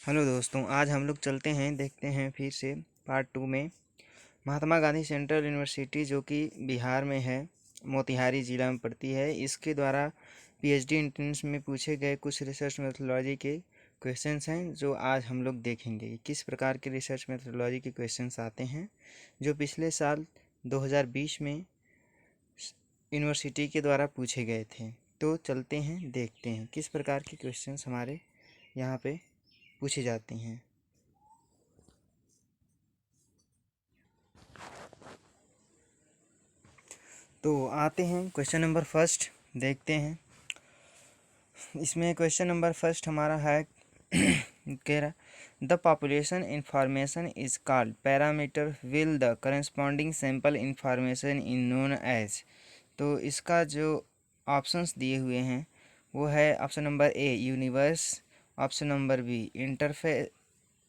Hello दोस्तों, आज हम लोग चलते हैं, देखते हैं फिर से पार्ट 2 में महात्मा गांधी सेंट्रल यूनिवर्सिटी जो कि बिहार में है, मोतिहारी ज़िला में पड़ती है। इसके द्वारा पीएचडी एंट्रेंस में पूछे गए कुछ रिसर्च मेथोडोलॉजी के क्वेश्चंस हैं जो आज हम लोग देखेंगे। किस प्रकार के रिसर्च मेथोडोलॉजी के क्वेश्चंस आते हैं जो पिछले साल 2020 में यूनिवर्सिटी के द्वारा पूछे गए थे। तो चलते हैं, देखते हैं किस प्रकार के क्वेश्चंस हमारे यहाँ पे पूछे जाते हैं। तो आते हैं क्वेश्चन नंबर फर्स्ट, देखते हैं। इसमें क्वेश्चन नंबर फर्स्ट हमारा है कह रहा the population information is called parameter will the corresponding sample information in known as. तो इसका जो ऑप्शंस दिए हुए हैं वो है option number A universe, option number B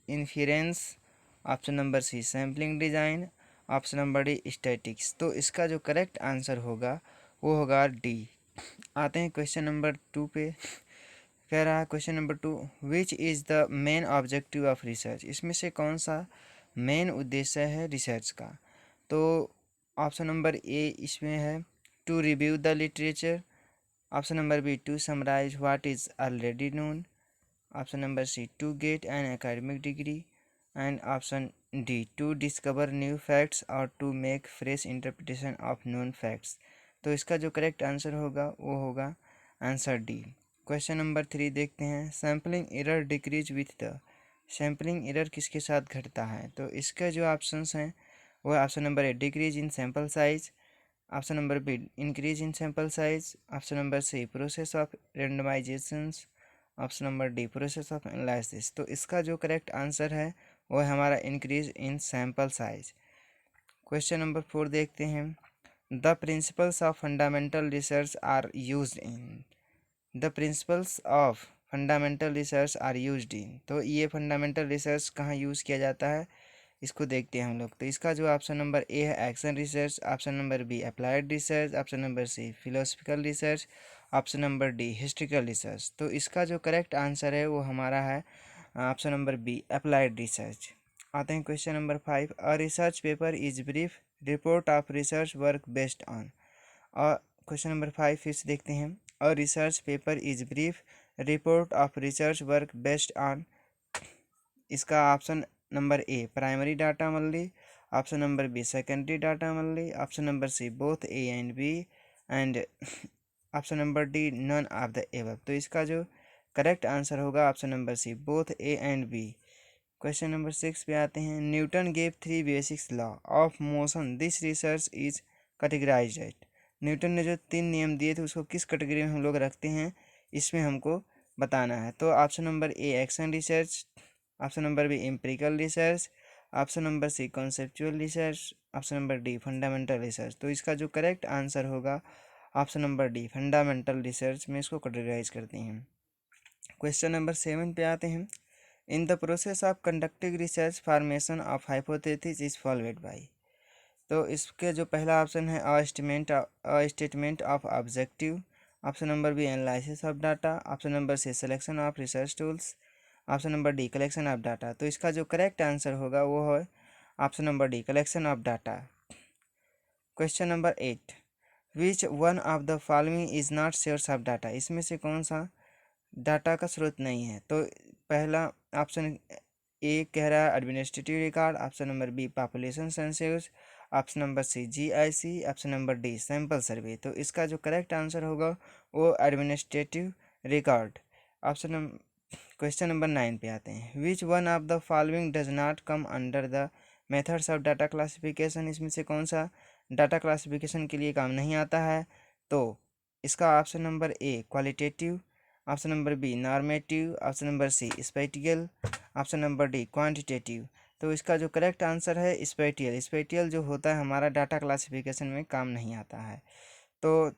inference, option number C sampling design, option number D statics. तो इसका जो करेक्ट आंसर होगा वो होगा डी। आते हैं क्वेश्चन नंबर 2 पे। कह रहा है question number 2, which is the main objective of research. इसमें से कौन सा मेन उद्देश्य है रिसर्च का। तो ऑप्शन नंबर ए इसमें है to review the literature, option number B to summarise what is already known, option number C to get an academic degree, and option D to discover new facts और to make fresh interpretation of known facts. तो इसका जो correct answer होगा वो होगा answer D. Question number 3 देखते हैं, sampling error decrease with the. Sampling error किसके साथ घटता है। तो इसके जो ऑप्शंस हैं वो option number A decrease in sample size, option number B increase in sample size, option number C process of randomisations, option number D process of analysis. तो इसका जो करेक्ट आंसर है वो है हमारा increase in sample size. Question number 4 देखते हैं, the principles of fundamental research are used in. The principles of fundamental research are used in. तो ये फंडामेंटल रिसर्च कहाँ यूज़ किया जाता है इसको देखते हैं हम लोग। तो इसका जो ऑप्शन नंबर ए है action research, option number B applied research, option number C philosophical research, option number D historical research. तो इसका जो करेक्ट आंसर है वो हमारा है option number B applied research. आते हैं question number 5, a research paper is brief report of research work based on. और क्वेश्चन नंबर 5 फिर से देखते हैं, a research paper is brief report of research work based on. इसका option number A primary data only, option number B secondary data only, option number C both A and B, and option number D none of the above. तो इसका जो correct answer होगा option number C both A and B. Question number 6 पे आते हैं, Newton gave 3 basics law of motion this research is categorized at. Newton ने जो 3 नियम दिए थे उसको किस कैटेगरी में हम लोग रखते हैं इसमें हमको बताना है। तो option number A action research, option number B empirical research, option number C conceptual research, option number D fundamental research. तो इसका जो करेक्ट आंसर होगा option number D fundamental research में इसको कैटेगराइज करते हैं। क्वेश्चन नंबर 7 पे आते हैं, in the process of conducting research formation of hypothesis is followed by. तो इसके जो पहला ऑप्शन है a statement of objective, option number B analysis of data, option number C selection of research tools, option number D collection of data. तो इसका जो correct answer होगा वो है option number D collection of data. Question number 8, which one of the following is not source of data. इसमें से कौन सा डाटा का स्रोत नहीं है। तो पहला ऑप्शन ए कह रहा है administrative record, option number B population census, option number C GIC, option number D sample survey. तो इसका जो करेक्ट आंसर होगा वो administrative record. Option question number 9 पे आते हैं, which one of the following does not come under the methods of data classification. इसमें से कौन सा डाटा क्लासिफिकेशन के लिए काम नहीं आता है। तो इसका option number A qualitative, option number B normative, option number C spatial, option number D quantitative. तो इसका जो करेक्ट आंसर है स्पेटियल। स्पेटियल जो होता है हमारा डाटा क्लासिफिकेशन में काम नहीं आता है। तो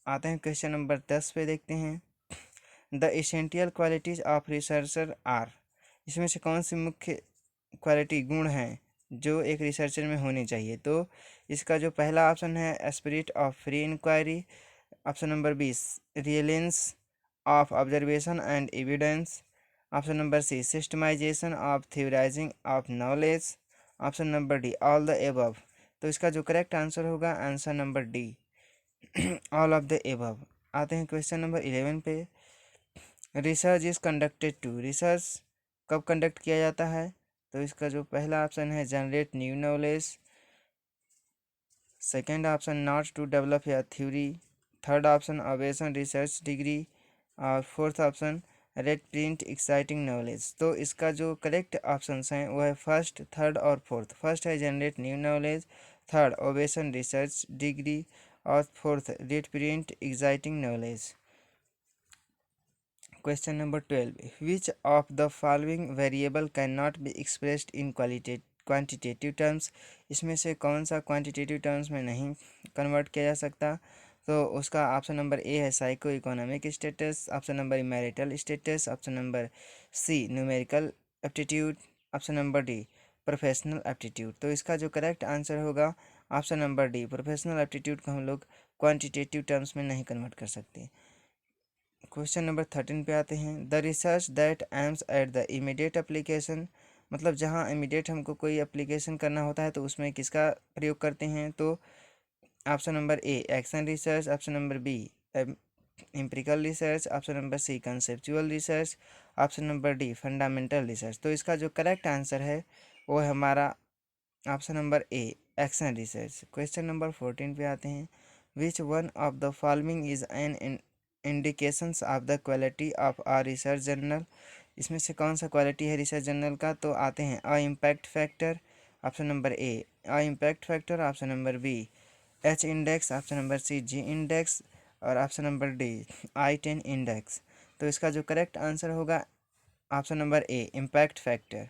आते हैं क्वेश्चन नंबर 10 पे, देखते हैं, the essential qualities of researcher are. इसमें से कौन सी मुख्य क्वालिटी गुण हैं जो एक रिसर्चर में होनी चाहिए। तो इसका जो पहला ऑप्शन है spirit of free inquiry, option number 20 reliance of observation and evidence, option number C systematisation of theorising of knowledge, option number D all the above. तो इसका जो करेक्ट आंसर होगा answer number D all of the above. आते हैं question number 11 पे। Research is conducted to, research कब conduct किया जाता है? तो इसका जो पहला ऑप्शन है generate new knowledge, second epsilon naught to develop या theory, third option ovation research degree, और fourth option reinterpret existing knowledge. तो इसका जो करेक्ट ऑप्शंस हैं वो है फर्स्ट, थर्ड और फोर्थ। फर्स्ट है generate new knowledge, third ovation research degree, और fourth reinterpret existing knowledge. Question number 12, which of the following variable can not be expressed in quantitative terms? इसमें से कौन सा क्वांटिटेटिव टर्म्स में नहीं convert किया जा सकता? तो उसका ऑप्शन नंबर ए है psycho economic status, option number marital status, option number C numerical aptitude, option number D professional aptitude. तो इसका जो करेक्ट आंसर होगा option number D professional aptitude को हम लोग क्वांटिटेटिव टर्म्स में नहीं कन्वर्ट कर सकते। क्वेश्चन नंबर 13 पे आते हैं। The research that aims at the immediate application, मतलब जहाँ इमीडिएट हमको कोई एप्लीकेशन करना होता है तो उसमें किसका प्रयोग करते हैं? तो option number A action research, option number B empirical research, option number C conceptual research, option number D fundamental research. तो इसका जो करेक्ट आंसर है वो है हमारा option number A action research. Question number 14 पे आते हैं। Which one of the following is an indications of the quality of a research journal? इसमें से कौन सा क्वालिटी है रिसर्च जर्नल का? तो आते हैं uh impact factor, option number A uh impact factor, option number B H index, option number C G index, और option number D I-10 index. तो इसका जो करेक्ट आंसर होगा option number A impact factor.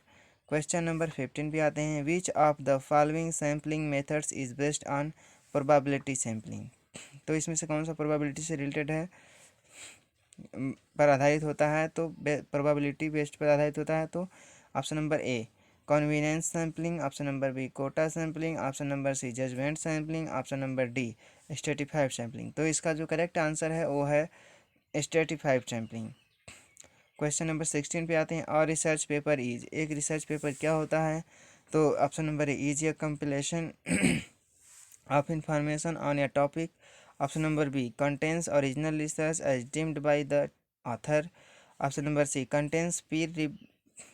Question number 15 पे आते हैं। Which of the following sampling methods is based on probability sampling? तो इसमें से कौन सा प्रोबेबिलिटी से रिलेटेड है, पर आधारित होता है? तो प्रोबेबिलिटी बेस्ड पर आधारित होता है। तो option number A convenience sampling, option number B quota sampling, option number C judgement sampling, option number D stratified sampling. तो इसका जो करेक्ट आंसर है वो है स्ट्रेटिफाइड सैम्पलिंग। क्वेश्चन नंबर 16 पे आते हैं। और रिसर्च पेपर इज, एक रिसर्च पेपर क्या होता है? तो option number A is a compilation of information on a topic, option number B contains original research as deemed by the author, option number C contains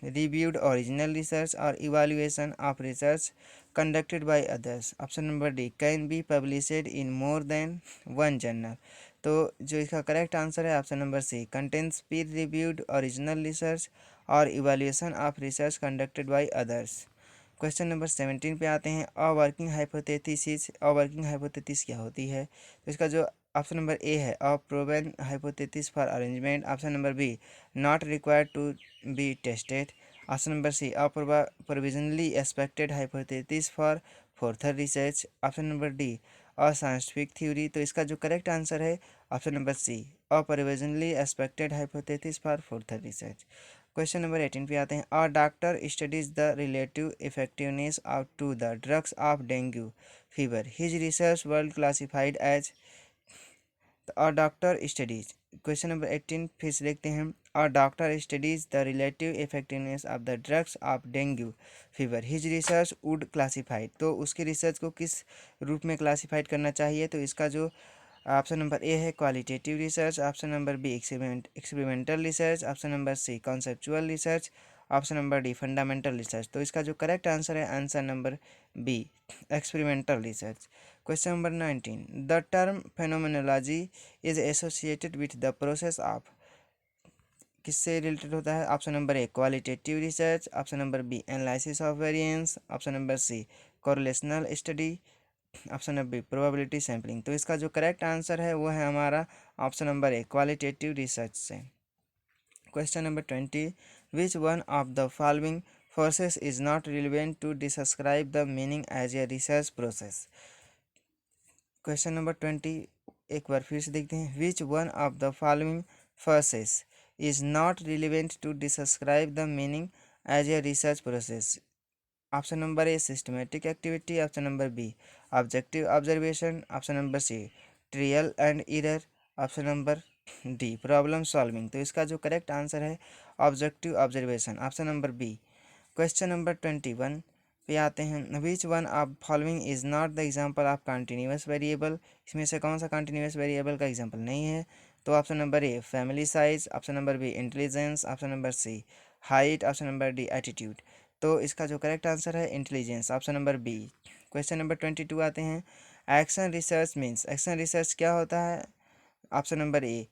reviewed original research or evaluation of research conducted by others, option number D can be published in more than one journal। तो जो इसका correct answer है option number सी contains पीर reviewed original research और evaluation of research conducted by others. Question number 17 पे आते हैं। A working hypothesis, a working hypothesis क्या होती है? तो इसका जो ऑप्शन नंबर ए है a proven hypothesis for arrangement, option number B not required to be tested, option number C a provisionally expected hypothesis for further research, option number D a scientific theory. तो इसका जो correct answer है option number C a provisionally expected hypothesis for further research. Question number 18 पे आते हैं। A doctor studies the relative effectiveness of two the drugs of dengue fever, his research world classified as. A doctor studies, question number 18 फिर से देखते हैं। A doctor studies the relative effectiveness of the drugs of dengue fever, his research would classified. तो उसकी research को किस रूप में क्लासिफाइड करना चाहिए? तो इसका जो ऑप्शन नंबर ए है qualitative research, option number B experimental research, option number C conceptual research, option number D fundamental research. तो इसका जो करेक्ट आंसर है answer number B experimental research. Question number 19, the term phenomenology is associated with the process of, किससे related होता है? Option number A qualitative research, option number B analysis of variance, option number C correlational study, option number B probability sampling. तो इसका जो correct answer है वो है हमारा option number A qualitative research से। Question number 20, which one of the following forces is not relevant to describe the meaning as a research process? Question number 20 एक बार फिर से देखते हैं। Which one of the following forces is not relevant to describe the meaning as a research process? Option number A systematic activity, option number B objective observation, option number C trial and error, option number D problem solving. तो इसका जो correct answer है objective observation, option number B. Question number 21 पे आते हैं, which one of following is not the example of continuous variable, इसमें से कौन सा कंटिन्यूस वेरिएबल का एग्जाम्पल नहीं है? तो option number A family size, option number B intelligence, option number C height, option number D attitude. तो इसका जो करेक्ट आंसर है intelligence, option number B. Question number 22 आते हैं, action research means, action research क्या होता है? Option number A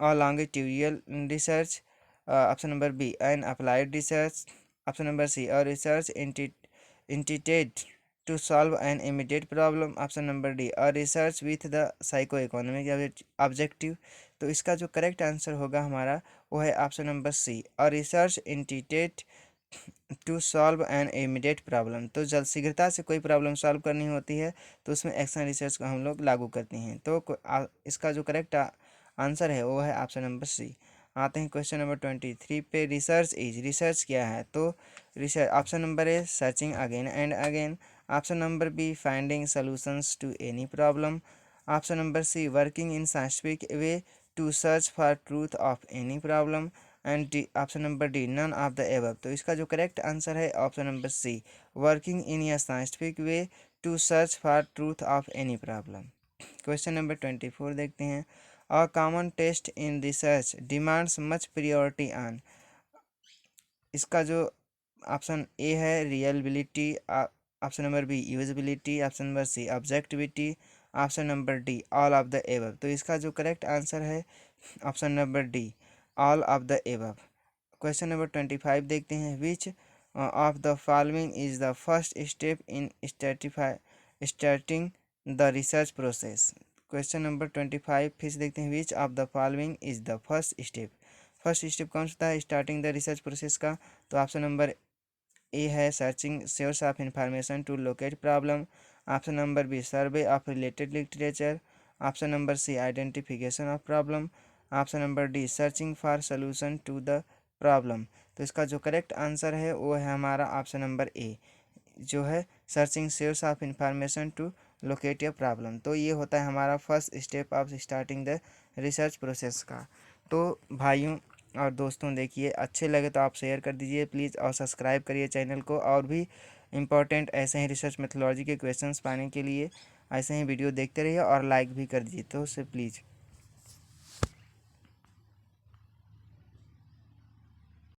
longitudinal research, option number B an applied research, option number C और research initiated to solve an immediate problem, option number D और research with the psycho economic objective. तो इसका जो correct answer होगा हमारा वो है option number C और research initiated to solve an immediate problem. तो जल्द शीघ्रता से कोई प्रॉब्लम सॉल्व करनी होती है तो उसमें एक्शन रिसर्च को हम लोग लागू करते हैं। तो इसका जो करेक्ट आंसर है वो है ऑप्शन नंबर सी। आते हैं क्वेश्चन नंबर 23 पे, रिसर्च इज, रिसर्च क्या है? तो research option number A searching again and again, option number B finding solutions to any problem, option number C working in scientific way to search for truth of any problem, and D option number D none of the above. तो इसका जो correct answer है option number C working in a scientific way to search for truth of any problem. Question number 24 देखते हैं, a common test in research demands much priority on, इसका जो option A है reliability, option number B usability, option number C objectivity, option number D all of the above. तो इसका जो correct answer है option number D all of the above. Question number 25 देखते हैं, which of the following is the first step in starting the research process. Question number 25 फिर से देखते हैं, which of the following is the first step, first step कौन सा है starting the research process का? तो ऑप्शन नंबर ए है searching source of information to locate problem, option number B survey of related literature, option number C identification of problem, option number D searching for solution to the problem. तो इसका जो correct answer है वो है हमारा option number A, जो है searching source of information to locate your problem. तो ये होता है हमारा first step of starting the research process का। तो भाइयों और दोस्तों देखिए, अच्छे लगे तो आप शेयर कर दीजिए प्लीज़, और सब्सक्राइब करिए चैनल को, और भी इम्पोर्टेंट ऐसे ही रिसर्च मेथोलॉजी के क्वेश्चंस पाने के लिए ऐसे ही वीडियो देखते रहिए और लाइक भी कर दीजिए तो उससे प्लीज़।